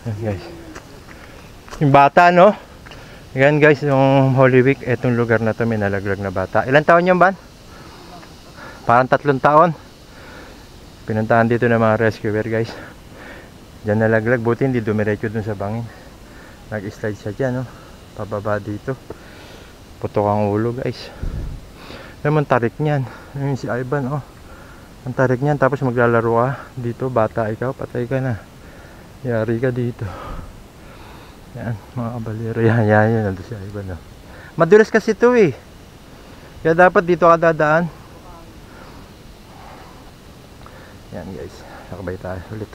Yan guys. Yung bata, no? Yan guys, yung Holy Week, etong lugar na to may nalaglag na bata. Ilan taon yan, Ban? Parang 3 taon. Pinuntahan dito ng mga rescuer guys. Diyan nalaglag, buti hindi dumiretso dun sa bangin. Nag-slide siya dyan, no? Pababa dito. Putok ang ulo guys. Naman tarik niyan. Ayun si Ivan, oh. Ang tarik niyan, tapos maglalaro ka dito, bata ikaw, patay ka na. Yari ka dito. Yan, mga kabalero. Yan, nandun si Ivan, oh. Madulas kasi ito eh. Kaya dapat dito ka dadaan. Yan guys, nakabay tayo ulit.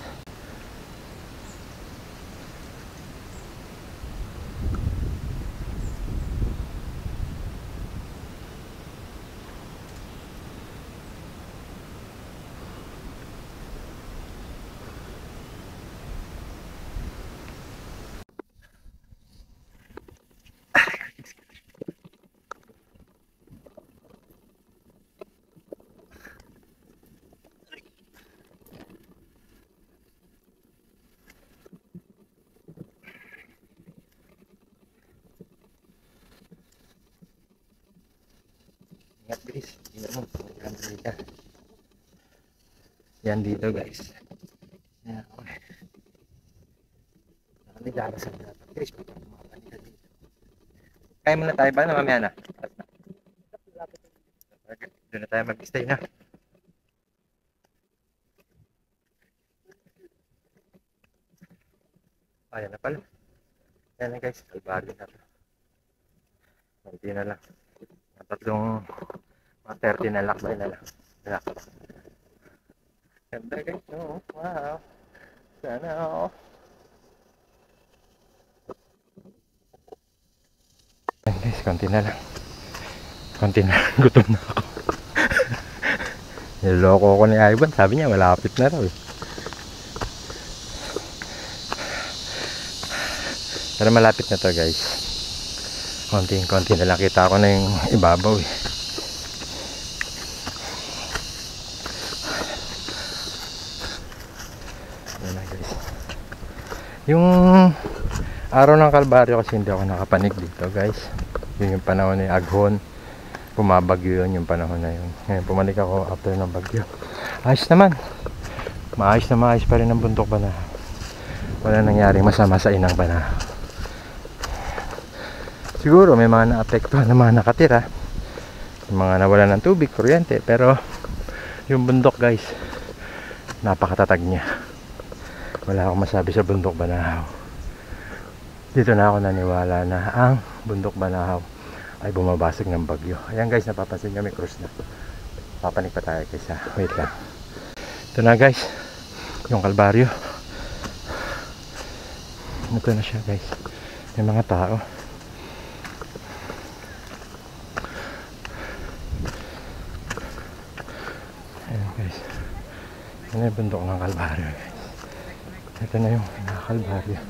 Ingat guys, yan dito guys. Yan, okay. Nakami darasan dapat guys, kaya muna tayo ba na mamaya na? Doon na tayo mag-stay na. Ayan na pala. Yan na guys, Calvario na to. Kunti na lang. Tatlong mga 30 na lakbay na lang. Ganda guys, oh, wow. Sana oh. Yan guys, konti na lang. Konti na lang, gutom na ako. Niloko ko ni Ivan, sabi niya malapit na raw eh. Pero malapit na to guys. Konti na lang, kita ko na yung ibabaw eh. Yan na guys. Yung araw ng Calvario kasi hindi ako nakapanig dito guys. Yun yung panahon ni Aghon. Bumabagyo yun yung panahon na yun. Ngayon pumalik ako after ng bagyo. Ayos naman. Maayos na maayos pa rin ang bundok Banahaw. Wala nangyaring masama sa inang Banahaw. Siguro may mga naapektuhan na mga nakatira. Yung mga nawala ng tubig, kuryente. Pero yung bundok guys, napakatatag niya. Wala akong masabi sa bundok Banahaw. Dito na ako naniwala na ang bundok Banahaw ay bumabasag ng bagyo. Ayan guys, napapansin nyo may cruise na. Papanik pa tayo kaysa. Wait lang. Ito na guys, yung Calvario. Ito na siya guys. May mga tao. Ayan guys. Ito na yung bundok ng Calvario guys. Ito na yung Calvario.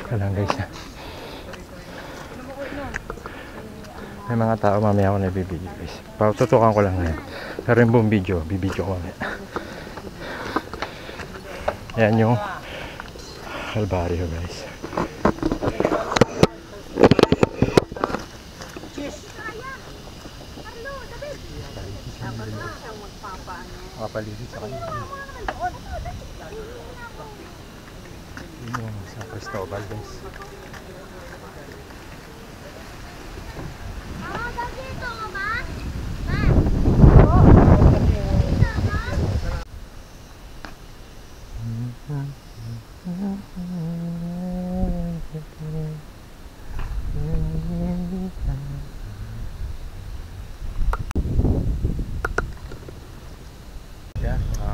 Ito lang guys. May mga tao, mamaya ako nabibidyo guys. Tutukan ko lang yan. Pero yung buong video, bibidyo ko mamaya. Ayan yung Calvario guys. Papaligid sa kanya. Yun yung sa Cristobal guys.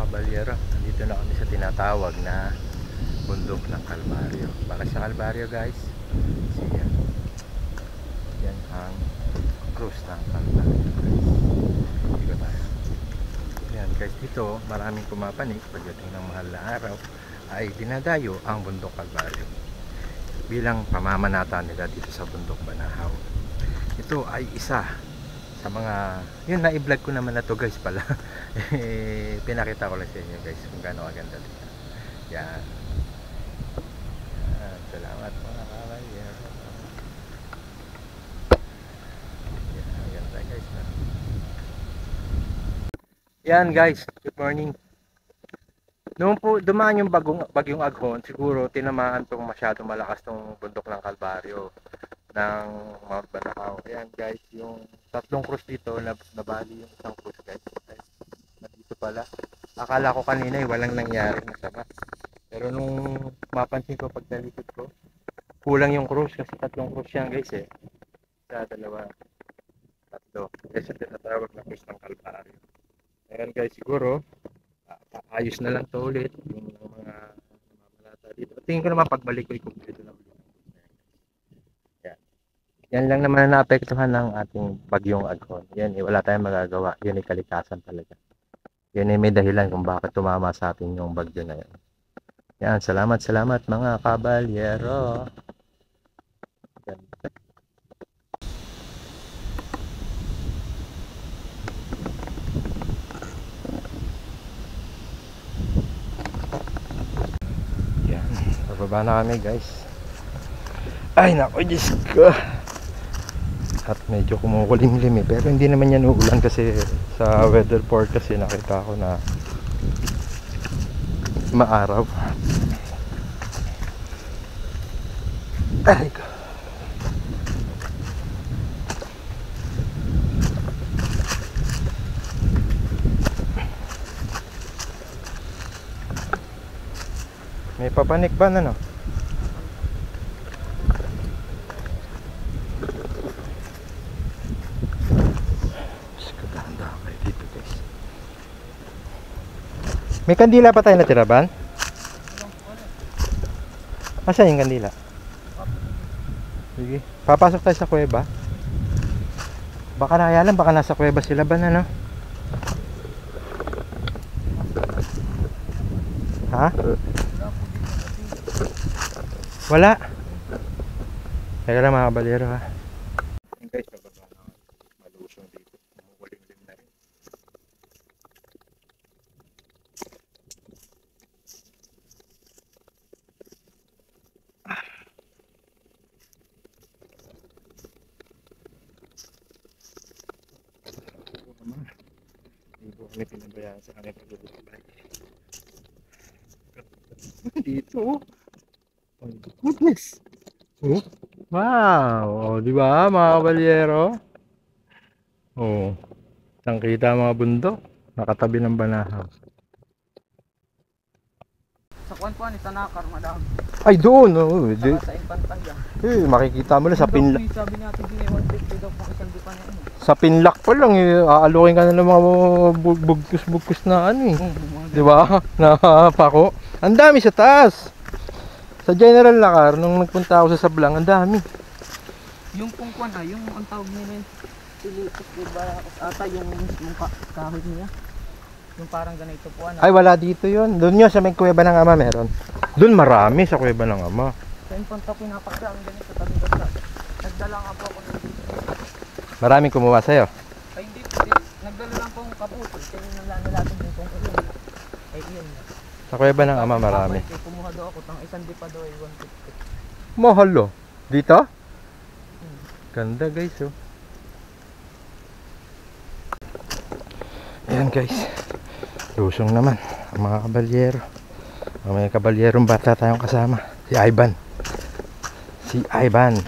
Balyera, nandito na kami sa tinatawag na bundok ng Calvario. Para sa Calvario guys, yan ang cruise ng Calvario guys. Dito tayo. Yan guys, dito maraming pumapanik pagdating ng mahal na araw ay dinadayo ang bundok Calvario bilang pamamanata nila dito sa bundok Banahaw. Ito ay isa Sa mga, yun, na-i-vlog ko naman na to guys pala. Pinakita ko lang sa inyo guys kung gaano kaganda dito. Yan. Yan. Salamat mga kabayer. Yan, ganda guys. Yan guys, good morning. Noong po dumaan yung bagyong Aghon, siguro tinamaan tong masyadong malakas tong bundok ng Kalbaryo ng Mount Banahaw. Ayan guys, yung tatlong cross dito nabali yung isang cross guys. Dito pala. Akala ko kanina walang nangyari masama. Pero nung mapansin ko pag nalikod ko, kulang yung cross kasi tatlong cross yan guys eh. Sa dalawa, tatlo. Kasi tinatawag na cross ng Kalbaryo. Ayan guys, siguro ayos na lang to ulit yung mga mamalata dito. Tingin ko naman pagbalik ko i-complete na ulit. Yan lang naman na naapektuhan ng ating bagyong Aghon. Yan, wala tayong magagawa. Yan ay kalikasan talaga. Yan ay may dahilan kung bakit tumama sa atin yung bagyo na yan. Yan, salamat mga kabalyero. Yan. Yan, bababa na kami guys. Ay nako, Diyos ko. At medyo kumukulimlim eh. Pero hindi naman yan uulan kasi sa weather report kasi nakita ko na maaraw. Ay ko. May papanik ba na no? May kandila pa tayo natira, Ban? Asan yung kandila? Sige, papasok tayo sa kuweba. Baka nakayalan, baka nasa kuweba sila, Ban, ano? Ha? Wala. Teka lang mga kabalero ha. Guys, bababa na malusong dito. Kumukulimlim na rin. Hindi ko kami pinabayaan sa kanya paglulubay. Dito oh. Oh my goodness. Oh. Wow, oh, di ba mga kabalyero? Oh. Saan kita mga bundok? Nakatabi ng Banahaw. Sa kuwan-kuwan, itanakar, madami. Ay doon, oh. Sa Impantaya. Makikita mo lang sa pinlak. Sabi natin din, 150 daw pang isang dipa na yun. Sa pinlak pa lang, aalukin ka na ng mga bugkus-bugkus na ano eh. Di ba? Napako. Ang dami sa taas. Sa General Nakar, nung nagpunta ako sa Sablang, ang dami. Yung pong kuwan yung ang tawag nila yun. Pilipos, diba? Ata yung mismong kahoy niya. Yung parang ganito po ano. Ay wala dito yun. Doon yun sa may Kuweba ng Ama meron. Doon marami sa Kuweba ng Ama. Sa Impanta pinapakdaan ganito tabi basta. Nagdala nga po ako ng Maraming kumuha sa'yo. ay hindi po. Nagdala lang po ang kapuso. Kaya yung nalalapin din pong ulo. Ay yun. Sa Kuweba ng Ama marami. Ay kumuha daw ako. Tang isang dipa daw ay 150. Mahal oh. Dito? Ganda guys oh. Ayan guys. Lusong naman ang mga kabalyero. May kabalyerong bata tayong kasama. Si Ivan. Si Ivan.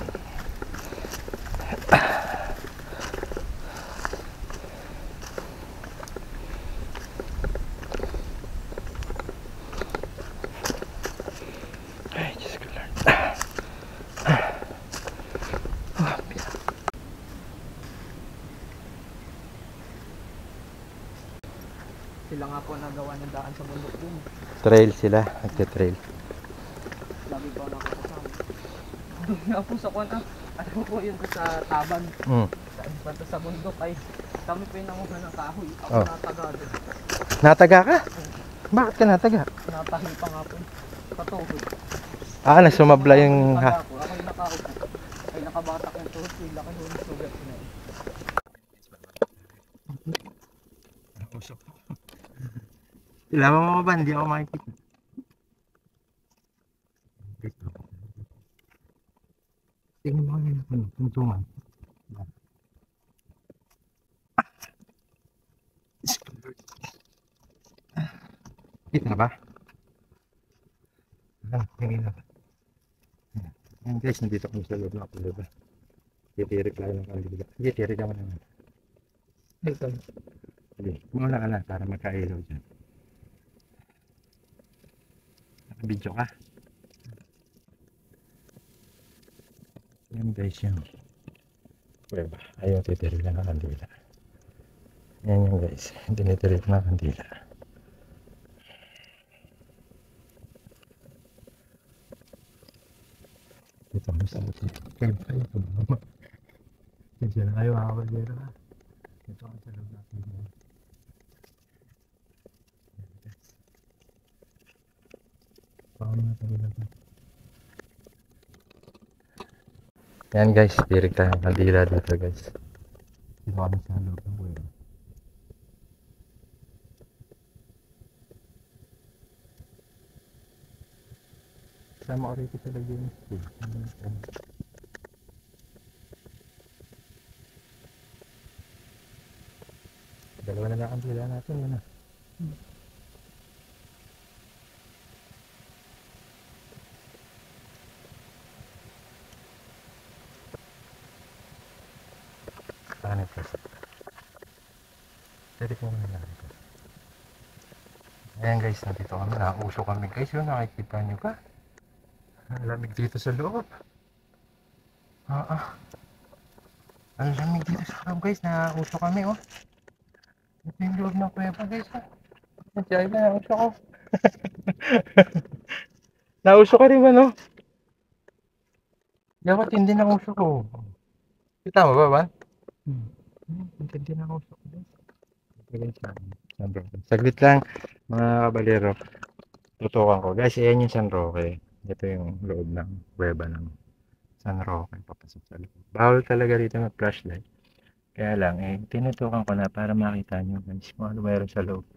Ay, Diyos ko Lord. Sila nga po nagawa ng daan sa bundok dun. Trail sila. Nagte-trail. Lagi po nakakasama. Doon nga po sa kuwan ano po yun sa Taban. Sa Impanta sa bundok ay kami po yung nanguha ng kahoy. Ako nataga doon. Nataga ka? Bakit ka nataga? Napahin pa nga po. Patuhod. Nasumabla yung Ako yung nakaupo. Ay nakabatak yung tuhod. Yung laki yung sugat na yun. Ilawan mo ba? Hindi ako makikita. Tingnan mo yun. Tuntungan. Kita na ba? Tingin na. Ayan guys, nandito kami sa loob ng kulaba. Titirik lang ng kandila. Sige, tirik ka mo naman. Ito. Sige, muna ka na para magkailaw dyan. Nakabidyo ka. Yan guys yung kuweba. Ayaw titirik lang ng kandila. Yan yung guys, tinitirik ng kandila. Ito mo sa atin. Kaya ba ito mama? Kasi na kayo mga kabagero ha. Ito ang sa loob natin. Yan guys, tirik tayo ng kandila dito guys. Dito kami sa loob ng kuweba. Sama ko rito sa lagyan ng school. Dalawa na lang ang pila natin yun ah. Saan ito? Pwede po muna lang ito. Ayan guys, nandito kami. Nauso kami guys. Yun, nakikita nyo ba? Ang lamig dito sa loob. Ang lamig dito sa loob guys. Nauso kami oh. Ito yung loob ng kuweba guys oh. Nandiyan na, nauso ko. Nauso ka rin ba no? Dapat hindi na uso ko. Kita mo ba ba? Hindi na uso ko guys. Saglit lang mga kabalero. Tutukan ko. Guys, ayan yung San Roque. Ito yung loob ng kuweba ng San Roque. Papasok sa loob. Bawal talaga rito ng flashlight. Kaya lang, tinutukan ko na para makita nyo guys kung ano mayroon sa loob.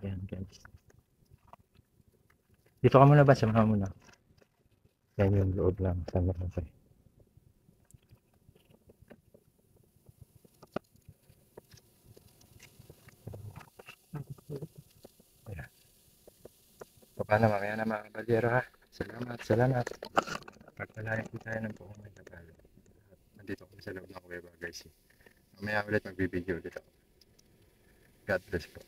Ayan guys. Dito ka muna ba? Samahan mo na. Yan yung loob ng San Roque. Ayan. Paano mamaya na mga kabalero ha? Salamat. Pagpalayan ko tayo ng buong may Tagalog. Nandito kami sa loob ng kuweba guys. Mamaya ulit magbibideo ulit ako. God bless po.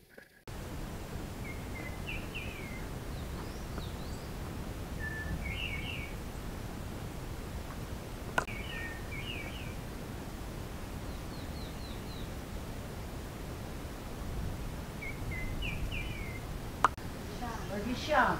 Siya.